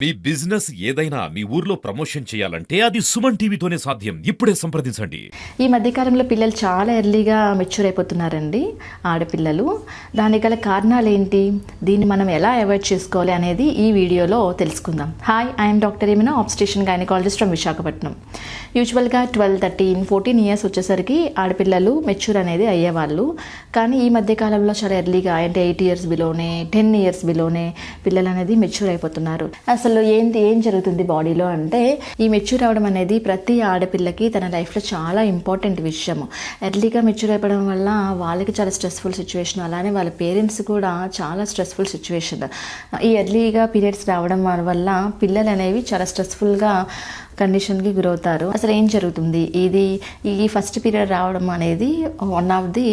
మీ business ఏదైనా మీ ఊర్లో promotion చేయాలంటే అది సుమన్ టీవీతోనే సాధ్యం. ఇప్పుడే సంప్రదించండి. ఈ మధ్యకాలంలో పిల్లలు చాలా ఎర్లీగా మెచ్యూర్ అయిపోతున్నారండి, ఆడపిల్లలు. దానికి గల కారణాలు ఏంటి, దీన్ని మనం ఎలా అవాయిడ్ చేసుకోవాలి అనేది ఈ వీడియోలో తెలుసుకుందాం. Hi, I'm doctor Amina, obstetrician gynaecologist from Visakhapatnam. యూజువల్గా 12, 13, 14 ఇయర్స్ వచ్చేసరికి ఆడపిల్లలు మెచ్యూర్ అనేది అయ్యేవాళ్ళు. కానీ ఈ మధ్యకాలంలో చాలా ఎర్లీగా, అంటే 8 ఇయర్స్ బిలోనే, 10 ఇయర్స్ బిలోనే పిల్లలు అనేది మెచ్యూర్ అయిపోతున్నారు. అసలు ఏం జరుగుతుంది బాడీలో అంటే, ఈ మెచ్యూర్ అవ్వడం అనేది ప్రతి ఆడపిల్లకి తన లైఫ్లో చాలా ఇంపార్టెంట్ విషయము. ఎర్లీగా మెచ్యూర్ అయిపోవడం వల్ల వాళ్ళకి చాలా స్ట్రెస్ఫుల్ సిచ్యువేషన్, అలానే వాళ్ళ పేరెంట్స్ కూడా చాలా స్ట్రెస్ఫుల్ సిచ్యువేషన్. ఈ ఎర్లీగా పీరియడ్స్ రావడం వల్ల పిల్లలు అనేవి చాలా స్ట్రెస్ఫుల్గా కండిషన్కి గురవుతారు. అసలు ఏం జరుగుతుంది, ఈ ఫస్ట్ పీరియడ్ రావడం అనేది వన్ ఆఫ్ ది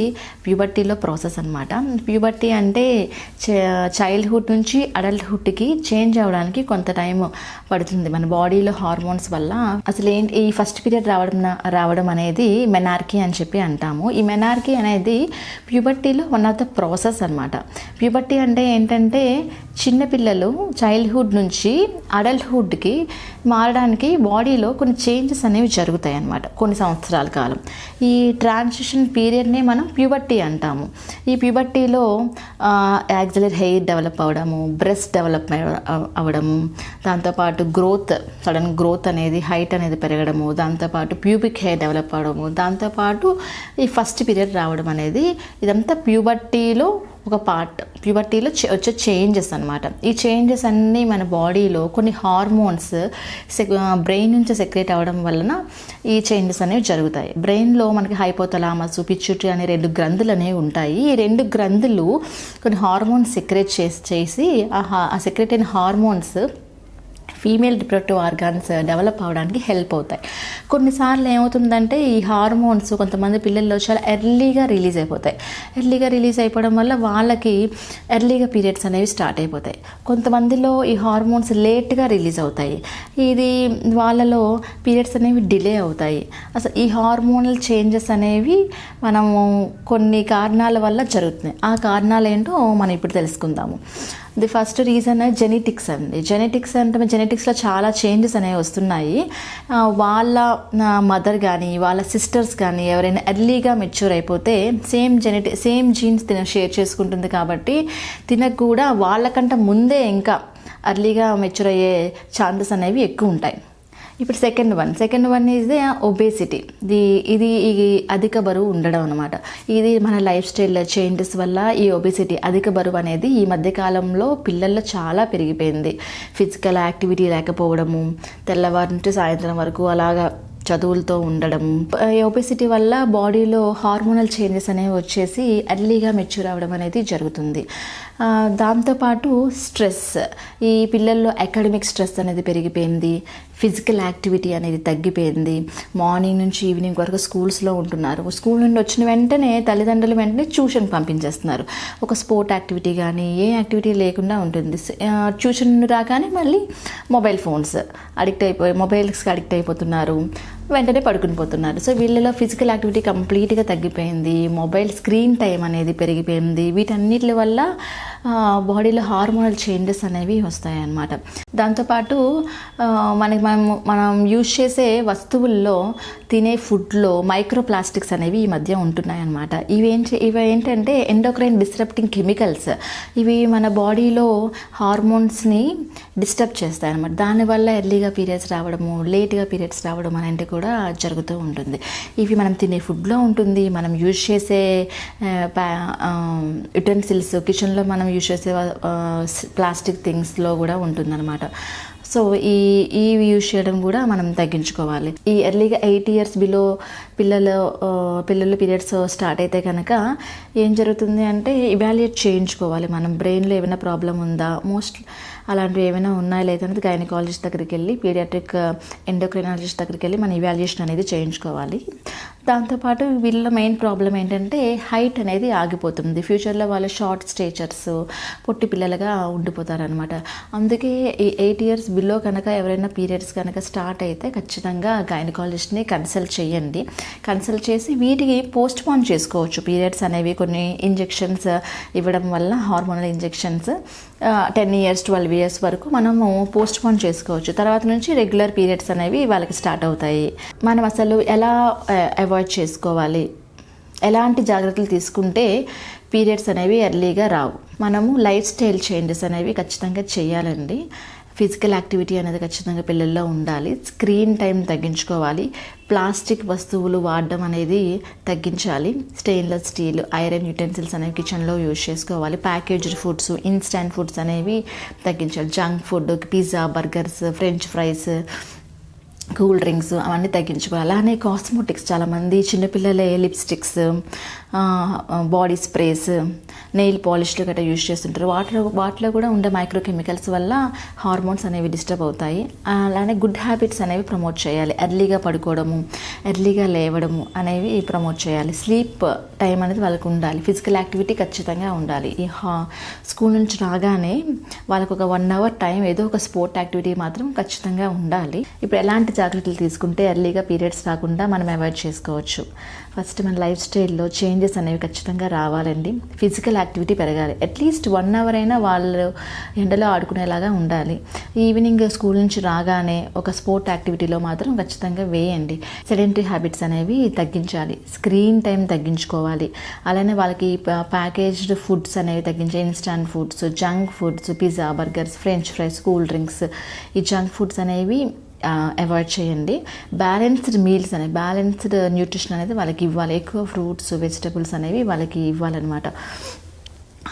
ప్యూబర్టీలో ప్రాసెస్ అనమాట. ప్యూబర్టీ అంటే చైల్డ్హుడ్ నుంచి అడల్ట్హుడ్కి చేంజ్ అవ్వడానికి కొంత టైం పడుతుంది మన బాడీలో హార్మోన్స్ వల్ల. అసలు ఏంటి ఈ ఫస్ట్ పీరియడ్ రావడం అనేది మెనార్కీ అని చెప్పి అంటాము. ఈ మెనార్కీ అనేది ప్యూబర్టీలో వన్ ఆఫ్ ద ప్రాసెస్ అనమాట. ప్యూబర్టీ అంటే ఏంటంటే, చిన్నపిల్లలు చైల్డ్హుడ్ నుంచి అడల్ట్హుడ్కి మారడానికి బాడీలో కొన్ని చేంజెస్ అనేవి జరుగుతాయి అన్నమాట, కొన్ని సంవత్సరాల కాలం. ఈ ట్రాన్సిషన్ పీరియడ్నే మనం ప్యూబర్టీ అంటాము. ఈ ప్యూబర్టీలో యాక్సిలరీ హెయిర్ డెవలప్ అవ్వడము, బ్రెస్ట్ డెవలప్ అవ్వడము, దాంతోపాటు సడన్ గ్రోత్ అనేది, హైట్ అనేది పెరగడము, దాంతోపాటు ప్యూబిక్ హెయిర్ డెవలప్ అవ్వడము, దాంతోపాటు ఈ ఫస్ట్ పీరియడ్ రావడం అనేది, ఇదంతా ప్యూబర్టీలో ఒక పార్ట్. ప్యూబర్టీలో వచ్చే చేంజెస్ అనమాట. ఈ చేంజెస్ అన్నీ మన బాడీలో కొన్ని హార్మోన్స్ బ్రెయిన్ నుంచి సెక్రేట్ అవ్వడం వలన ఈ చేంజెస్ అనేవి జరుగుతాయి. బ్రెయిన్లో మనకి హైపోథలామస్, పిట్యూటరీ అనే 2 గ్రంథులు అనేవి ఉంటాయి. ఈ 2 గ్రంథులు కొన్ని హార్మోన్స్ సెక్రేట్ చేసి ఆ సెక్రేట్ అయిన hormones female reproductive organs develop అవడానికి హెల్ప్ అవుతాయి. కొన్నిసార్లు ఏమవుతుందంటే, ఈ హార్మోన్స్ కొంతమంది పిల్లల్లో చాలా ఎర్లీగా రిలీజ్ అయిపోతాయి. ఎర్లీగా రిలీజ్ అయిపోవడం వల్ల వాళ్ళకి ఎర్లీగా పీరియడ్స్ అనేవి స్టార్ట్ అయిపోతాయి. కొంతమందిలో ఈ హార్మోన్స్ లేట్గా రిలీజ్ అవుతాయి. ఇది వాళ్ళలో పీరియడ్స్ అనేవి డిలే అవుతాయి. అసలు ఈ హార్మోనల్ చేంజెస్ అనేవి మనము కొన్ని కారణాల వల్ల జరుగుతున్నాయి. ఆ కారణాలు ఏంటో మనం ఇప్పుడు తెలుసుకుందాము. ది ఫస్ట్ రీజన్ జెనెటిక్స్ అండి. జెనెటిక్స్లో చాలా చేంజెస్ అనేవి వస్తున్నాయి. వాళ్ళ మదర్ కానీ వాళ్ళ సిస్టర్స్ కానీ ఎవరైనా ఎర్లీగా మెచ్యూర్ అయిపోతే సేమ్ జీన్స్ షేర్ చేసుకుంటుంది కాబట్టి తినకు కూడా వాళ్ళకంటే ముందే ఇంకా ఎర్లీగా మెచ్యూర్ అయ్యే ఛాన్సెస్ అనేవి ఎక్కువ ఉంటాయి. ఇప్పుడు సెకండ్ వన్ ఈజ్ ఒబేసిటీ. ఇది అధిక బరువు ఉండడం అనమాట. ఇది మన లైఫ్ స్టైల్ చేంజెస్ వల్ల ఈ ఒబేసిటీ, అధిక బరువు అనేది ఈ మధ్యకాలంలో పిల్లల్లో చాలా పెరిగిపోయింది. ఫిజికల్ యాక్టివిటీ లేకపోవడము, తెల్లవారి నుంచి సాయంత్రం వరకు అలాగా చదువులతో ఉండడం. ఈ ఒబేసిటీ వల్ల బాడీలో హార్మోనల్ చేంజెస్ అనేవి వచ్చేసి ఎర్లీగా మెచ్యూర్ అవ్వడం అనేది జరుగుతుంది. దాంతోపాటు స్ట్రెస్, ఈ పిల్లల్లో అకాడమిక్ స్ట్రెస్ అనేది పెరిగిపోయింది. ఫిజికల్ యాక్టివిటీ అనేది తగ్గిపోయింది. మార్నింగ్ నుంచి ఈవినింగ్ వరకు స్కూల్స్లో ఉంటున్నారు. స్కూల్ నుండి వచ్చిన వెంటనే తల్లిదండ్రులు వెంటనే ట్యూషన్ పంపించేస్తున్నారు. ఒక స్పోర్ట్ యాక్టివిటీ కానీ ఏ యాక్టివిటీ లేకుండా ఉంటుంది. ట్యూషన్ నుండి రాగానే మళ్ళీ మొబైల్స్కి అడిక్ట్ అయిపోతున్నారు, వెంటనే పడుకుని పోతున్నారు. సో వీళ్ళలో ఫిజికల్ యాక్టివిటీ కంప్లీట్గా తగ్గిపోయింది. మొబైల్ స్క్రీన్ టైం అనేది పెరిగిపోయింది. వీటన్నిటి వల్ల బాడీలో హార్మోనల్ చేంజెస్ అనేవి వస్తాయి అన్నమాట. దాంతోపాటు మనం యూజ్ చేసే వస్తువుల్లో, తినే ఫుడ్లో మైక్రో ప్లాస్టిక్స్ అనేవి ఈ మధ్య ఉంటున్నాయి అన్నమాట. ఇవి ఏంటంటే ఎండోక్రైన్ డిస్టర్బింగ్ కెమికల్స్. ఇవి మన బాడీలో హార్మోన్స్ని డిస్టర్బ్ చేస్తాయి అన్నమాట. దానివల్ల ఎర్లీగా పీరియడ్స్ రావడము, లేట్గా పీరియడ్స్ రావడం అనేది కూడా జరుగుతూ ఉంటుంది. ఇవి మనం తినే ఫుడ్లో ఉంటుంది, మనం యూజ్ చేసే యుటెన్సిల్స్, కిచెన్లో మనం యూజ్ చేసే ప్లాస్టిక్ థింగ్స్లో కూడా ఉంటుందన్నమాట. సో ఇవి యూజ్ చేయడం కూడా మనం తగ్గించుకోవాలి. ఈ ఎర్లీగా 8 ఇయర్స్ బిలో పిల్లలు పీరియడ్స్ స్టార్ట్ అయితే కనుక ఏం జరుగుతుంది అంటే, ఇవాల్యుయేట్ చేయించుకోవాలి. మనం బ్రెయిన్లో ఏమైనా ప్రాబ్లం ఉందా, అలాంటివి ఏమైనా ఉన్నాయా లేదనేది గైనకాలజిస్ట్ దగ్గరికి వెళ్ళి, పీడియాట్రిక్ ఎండోక్రైనాలజిస్ట్ దగ్గరికి వెళ్ళి మన ఇవాల్యుయేషన్ అనేది చేయించుకోవాలి. దాంతోపాటు వీళ్ళ మెయిన్ ప్రాబ్లం ఏంటంటే, హైట్ అనేది ఆగిపోతుంది. ఫ్యూచర్లో వాళ్ళ షార్ట్ స్టేచర్స్, పొట్టి పిల్లలుగా ఉండిపోతారనమాట. అందుకే ఈ 8 ఇయర్స్ బిలో కనుక ఎవరైనా పీరియడ్స్ కనుక స్టార్ట్ అయితే ఖచ్చితంగా గైనకాలజిస్ట్ని కన్సల్ట్ చేయండి. కన్సల్ట్ చేసి వీటికి పోస్ట్ పోన్ చేసుకోవచ్చు. పీరియడ్స్ అనేవి కొన్ని ఇంజెక్షన్స్ ఇవ్వడం వల్ల, హార్మోనల్ ఇంజెక్షన్స్ 10 ఇయర్స్ 12 ఇయర్స్ వరకు మనము పోస్ట్ పోన్ చేసుకోవచ్చు. తర్వాత నుంచి రెగ్యులర్ పీరియడ్స్ అనేవి వాళ్ళకి స్టార్ట్ అవుతాయి. మనం అసలు ఎలా అవాయిడ్ చేసుకోవాలి, ఎలాంటి జాగ్రత్తలు తీసుకుంటే పీరియడ్స్ అనేవి ఎర్లీగా రావు. మనము లైఫ్ స్టైల్ చేంజెస్ అనేవి ఖచ్చితంగా చేయాలండి. ఫిజికల్ యాక్టివిటీ అనేది ఖచ్చితంగా పిల్లల్లో ఉండాలి. స్క్రీన్ టైం తగ్గించుకోవాలి. ప్లాస్టిక్ వస్తువులు వాడడం అనేది తగ్గించాలి. స్టెయిన్లెస్ స్టీల్, ఐరన్ యుటెన్సిల్స్ అనేవి కిచెన్లో యూజ్ చేసుకోవాలి. ప్యాకేజ్డ్ ఫుడ్స్, ఇన్స్టంట్ ఫుడ్స్ అనేవి తగ్గించాలి. Junk food, pizza, burgers, French fries, cool drinks అవన్నీ తగ్గించుకోవాలి. అలానే కాస్మోటిక్స్, చాలామంది చిన్నపిల్లలే లిప్స్టిక్స్, బాడీ స్ప్రేస్, నెయిల్ పాలిష్లు గట్రా యూజ్ చేస్తుంటారు. వాటిలో కూడా ఉండే మైక్రో కెమికల్స్ వల్ల హార్మోన్స్ అనేవి డిస్టర్బ్ అవుతాయి. అలానే గుడ్ హ్యాబిట్స్ అనేవి ప్రమోట్ చేయాలి. ఎర్లీగా పడుకోవడము, ఎర్లీగా లేవడము అనేవి ప్రమోట్ చేయాలి. స్లీప్ టైం అనేది వాళ్ళకు ఉండాలి. ఫిజికల్ యాక్టివిటీ ఖచ్చితంగా ఉండాలి. ఈ స్కూల్ నుంచి రాగానే వాళ్ళకు ఒక 1 అవర్ టైం ఏదో ఒక స్పోర్ట్ యాక్టివిటీ మాత్రం ఖచ్చితంగా ఉండాలి. ఇప్పుడు ఎలాంటి జాగ్రత్తలు తీసుకుంటే ఎర్లీగా పీరియడ్స్ రాకుండా మనం అవాయిడ్ చేసుకోవచ్చు? ఫస్ట్ మన లైఫ్ స్టైల్లో చేంజెస్ అనేవి ఖచ్చితంగా రావాలండి. ఫిజికల్ యాక్టివిటీ పెరగాలి. అట్లీస్ట్ 1 అవర్ అయినా వాళ్ళు ఎండలో ఆడుకునేలాగా ఉండాలి. ఈవినింగ్ స్కూల్ నుంచి రాగానే ఒక స్పోర్ట్ యాక్టివిటీలో మాత్రం ఖచ్చితంగా వేయండి. సెడెంటరీ హ్యాబిట్స్ అనేవి తగ్గించాలి. స్క్రీన్ టైం తగ్గించుకోవాలి. అలానే వాళ్ళకి ప్యాకేజ్డ్ ఫుడ్స్ అనేవి తగ్గించాలి. Instant foods, junk foods, pizza, burgers, French fries, cool drinks, ఈ జంక్ ఫుడ్స్ అనేవి అవాయిడ్ చేయండి. బ్యాలెన్స్డ్ మీల్స్ అనేవి, బ్యాలెన్స్డ్ న్యూట్రిషన్ అనేది వాళ్ళకి ఇవ్వాలి. ఎక్కువ ఫ్రూట్స్, వెజిటబుల్స్ అనేవి వాళ్ళకి ఇవ్వాలన్నమాట.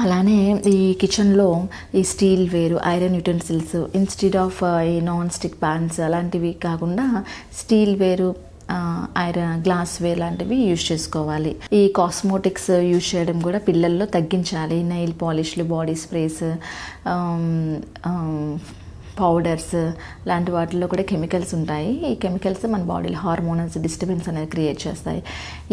అలానే ఈ కిచెన్లో ఈ స్టీల్ వేరు, ఐరన్ యుటెన్సిల్స్ ఇన్స్టెడ్ ఆఫ్ ఈ నాన్ స్టిక్ ప్యాన్స్ అలాంటివి కాకుండా స్టీల్ వేరు, ఐరన్ గ్లాస్ వేర్ లాంటివి యూజ్ చేసుకోవాలి. ఈ కాస్మోటిక్స్ యూజ్ చేయడం కూడా పిల్లల్లో తగ్గించాలి. నెయిల్ పాలిష్లు, బాడీ స్ప్రేస్, పౌడర్స్ లాంటి వాటిల్లో కూడా కెమికల్స్ ఉంటాయి. ఈ కెమికల్స్ మన బాడీలో హార్మోనల్స్ డిస్టర్బెన్స్ అనేది క్రియేట్ చేస్తాయి.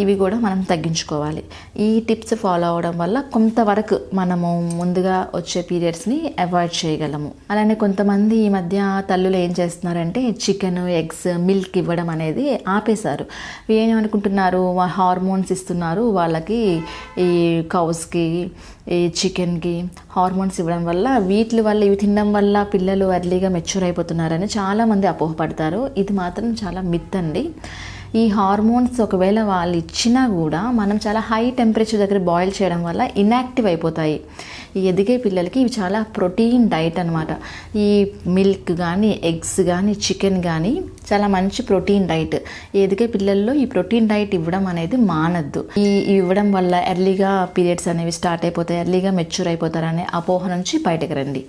ఇవి కూడా మనం తగ్గించుకోవాలి. ఈ టిప్స్ ఫాలో అవడం వల్ల కొంతవరకు మనము ముందుగా వచ్చే పీరియడ్స్ని అవాయిడ్ చేయగలము. అలానే కొంతమంది ఈ మధ్య తల్లులు ఏం చేస్తున్నారంటే చికెన్, ఎగ్స్, మిల్క్ ఇవ్వడం అనేది ఆపేశారు. ఏమనుకుంటున్నారు, హార్మోన్స్ ఇస్తున్నారు వాళ్ళకి, ఈ కౌస్కి, ఈ చికెన్కి హార్మోన్స్ ఇవ్వడం వల్ల, వీటి వల్ల, ఇవి తినడం వల్ల పిల్లలు ఎర్లీగా మెచ్యూర్ అయిపోతున్నారని చాలామంది అపోహపడతారు. ఇది మాత్రం చాలా మిత్ అండి. ఈ హార్మోన్స్ ఒకవేళ వాళ్ళు ఇచ్చినా కూడా మనం చాలా హై టెంపరేచర్ దగ్గర బాయిల్ చేయడం వల్ల ఇన్యాక్టివ్ అయిపోతాయి. ఈ ఎదిగే పిల్లలకి ఇవి చాలా ప్రోటీన్ డైట్ అనమాట. ఈ మిల్క్ కానీ, ఎగ్స్ కానీ, చికెన్ కానీ చాలా మంచి ప్రోటీన్ డైట్. ఈ ఎదిగే పిల్లల్లో ఈ ప్రోటీన్ డైట్ ఇవ్వడం అనేది మానద్దు. ఈ ఇవ్వడం వల్ల ఎర్లీగా పీరియడ్స్ అనేవి స్టార్ట్ అయిపోతాయి, ఎర్లీగా మెచ్యూర్ అయిపోతారనే అపోహ నుంచి బయటకు రండి.